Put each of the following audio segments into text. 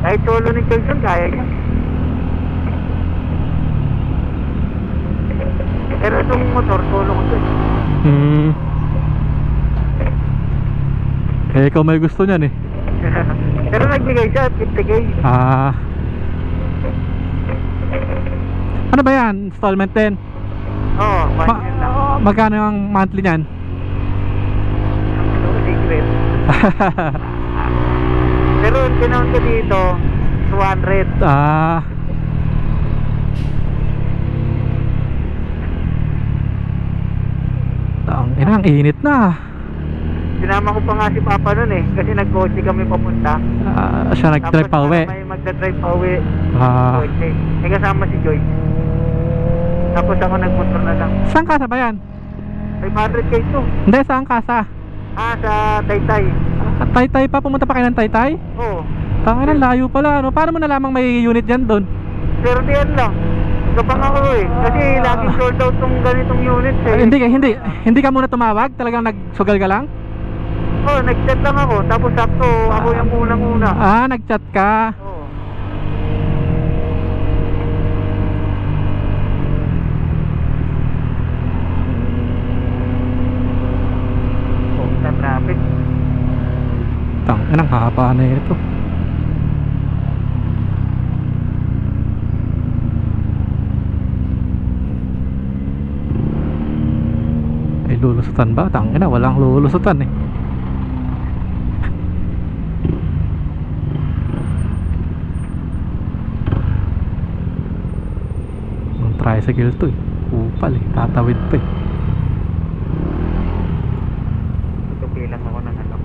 Kahit solo ni Jason, kaya niya. Pero itong motor, solo ko to. Eh, ikaw may gusto niyan eh. Pero nagbigay siya, 50k. Ah. Ano ba yan? Installment din? Oo, monthly lang. Magkano ang monthly niyan? Ano, secret. Pero tinawag ko dito, 200. Ah. Ang init na. Sinama ko pa nga si Papa nun eh, kasi nagkotse kami papunta. Siya nag-drive pa uwi. Tapos may magdadrive pa uwi. Ah. Kotse. May kasama si Joy. Tapos ako nagmotor na lang. Saan kasa ba yan? 500k to. Hindi, saan kasa? Sa Taytay. Taytay pa? Pumunta pa kayo ng Taytay? Oo. Tangina, layo pala. Ano? Paano mo nalamang may unit dyan doon? Pero diyan lang. Gabang ako eh. Kasi laging sold out tong ganitong unit eh. Hindi ka muna tumawag? Talagang nagsugal ka lang? Oo, nag-chat lang ako. Tapos sakto, ako yung unang-una. Nag-chat ka. Oo. Sa traffic. Tangina, ang haba na ito. Ay, lulusutan ba? Tangina, walang lulusutan eh. Ang tricycle to eh. Upal eh, tatawid pa eh. Tutupilang ako ng ano.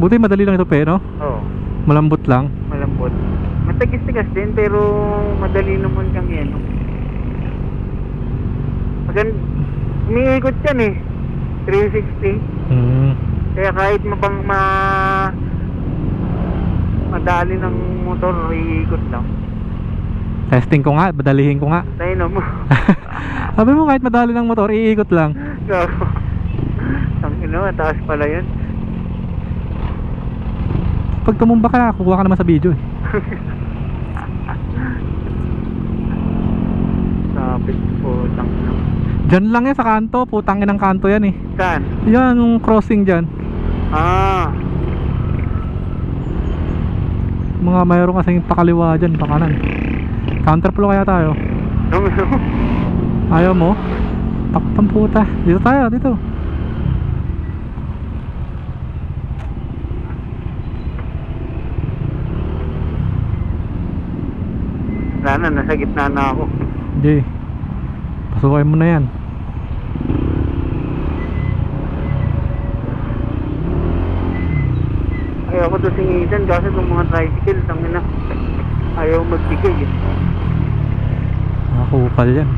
Buti madali lang ito pe, no? Oo. Malambot lang. Malambot. Matigas-tigas din pero madali naman kang yan. Umiikot yan eh. 360. Kaya kahit madali ng motor, iikot lang. Testing ko nga, badalihin ko nga. Tayo mo. Sabi mo kahit madali ng motor, iikot lang. Gago. Ang mataas pala yun. Pag tumumba ka, kukuha ka naman sa video eh. Sapit po, tangina. Diyan lang yan sa kanto, putangin ng kanto yan eh. Saan? Yan, yung crossing dyan. Mga mayroon kasing pakaliwa dyan, pakanan. Counterflow kaya tayo? Ayaw mo? Takpan puta. Dito tayo, dito. Wala na, nasa gitna na ako. Hindi. Pasukin mo na yan. Ayaw ko to singitan kasi itong mga tricycle, tangina. Ayaw magbigay eh. Nakakupal yan.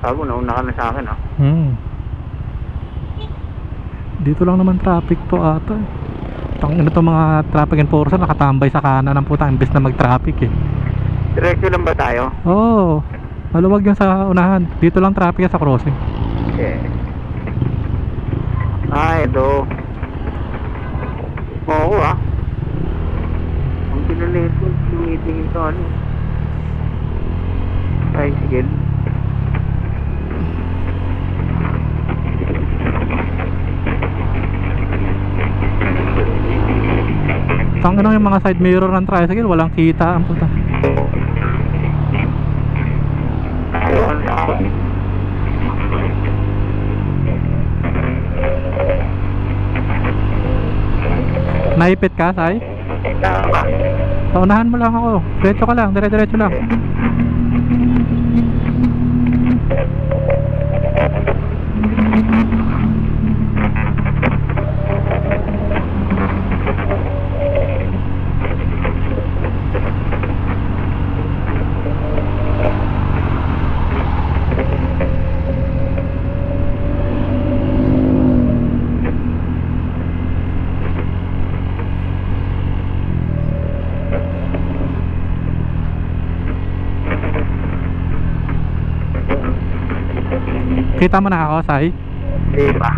Bago, nauna ka na sa akin ah. Dito lang naman traffic to ata eh. Tangina to mga traffic enforcer nakatambay sa kanan ng putang imbes na mag-traffic eh. Diretso lang ba tayo? Oo. Maluwag yan sa unahan. Dito lang traffic yan sa crossing. Okay. Ito. Oo ah. Ang pinalit ko, tumitingin to ano. Tricycle. Tangina yung mga side mirror ng tricycle, walang kita ang puta. Naipit ka, Sai? Sa unahan mo lang ako. Diretso ka lang, dire-diretso lang. Kita mo na ako, Sai? Di ba?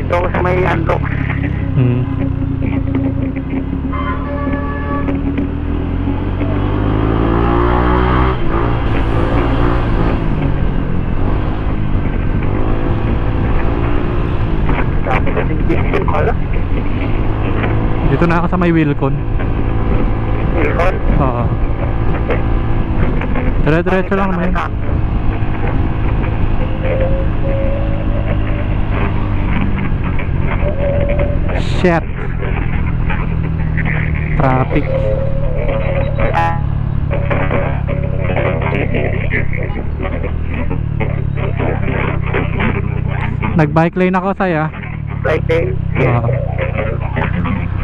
Dito ako sa may unlock. Hmm. Dami kasing dito pala. Dito na ako sa may Wilcon. Wilcon? Oo. Dire-diretso lang naman yun. Shit. Traffic. Nag-bike lane ako saya. Like this. Oo.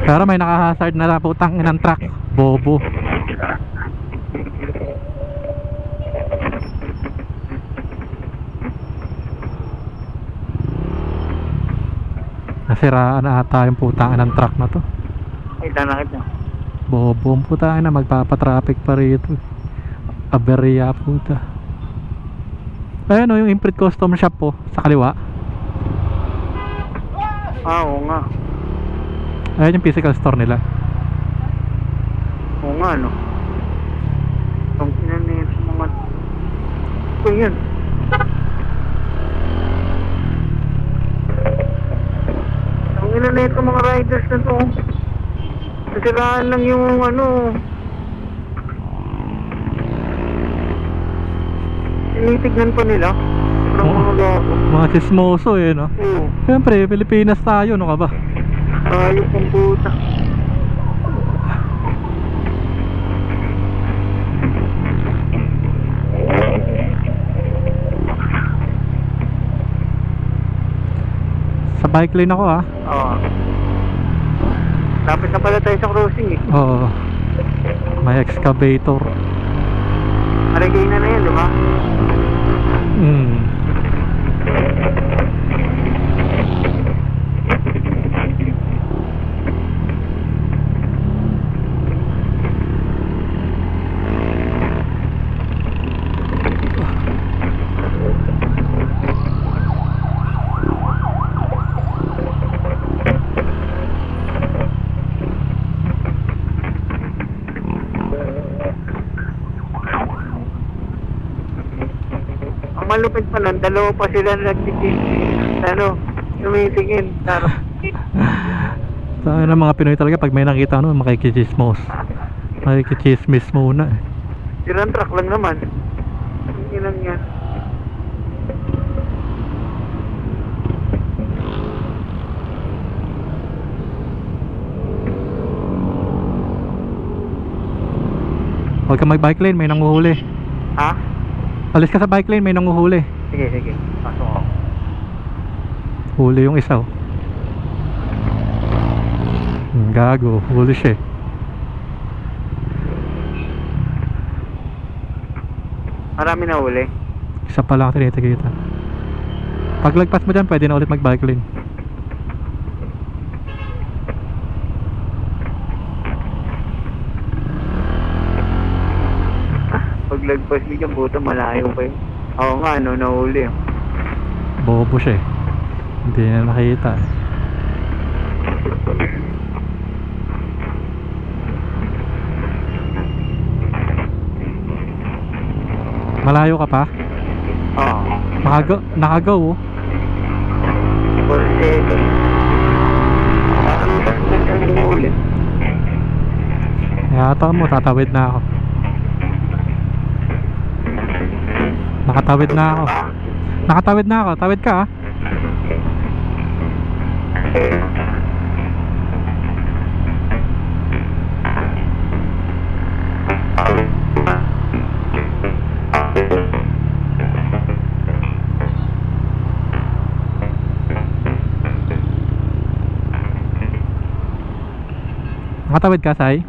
Pero may naka-hazard na putang inang truck. Bobo. Nasiraan na ata yung putang inang truck na to. Kita na kita. Bobo ang putang ina, magpapatraffic pa rito. Aberya puta. Ayun o, yung Imprint Custom Shop po, sa kaliwa. Ah, oo nga. Ayun yung physical store nila. Oo nga, no? Ang kinanit sa mga... Ito yun. Ang kinanit sa mga riders na to. Nasiraan lang yung ano... Tinitignan pa nila. Ng mga gago. Mga chismoso eh, no? Oo. Siyempre, Pilipinas tayo, no ka ba? Ayos ang puta. Sa bike lane ako ah. Oo. Lapit na pala tayo sa crossing eh. Oo. May excavator. Marigay na yan, di ba? Hmm. Ang malupit pa nun, dalawa pa sila nagtitis. Ano, tumitingin. Taro. Sa akin ng mga Pinoy talaga, pag may nakita ano, makikichismos. Makikichismis muna eh. Sirang truck lang naman. Ang ilang yan. Huwag ka mag-bike lane, may nanguhuli. Ha? Alis ka sa bike lane, may nanguhuli. Sige, sige. Pasok ako. Huli yung isa oh. Gago, huli siya eh. Marami na huli. Isa pa lang tinitikita. Pag lagpas mo dyan, pwede na ulit mag-bike lane. Pag lagpas bigyan, buta malayo pa yun. Oo nga, ano, nahuli. Bobo siya eh. Hindi na nakita eh. Malayo ka pa? Oo. Nakagaw oh. 47. Parang nahuli. Yata mo, tatawid na ako. Nakatawid na ako. Nakatawid na ako, tawid ka ah. Nakatawid ka, Sai?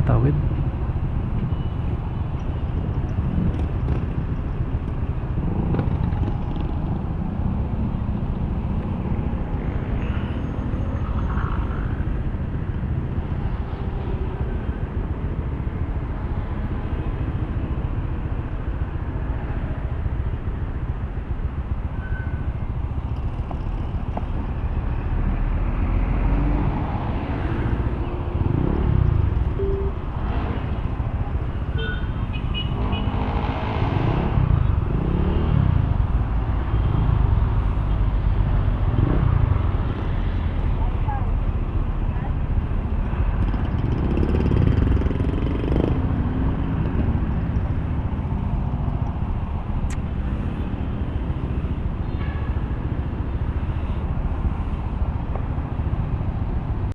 tumatawid.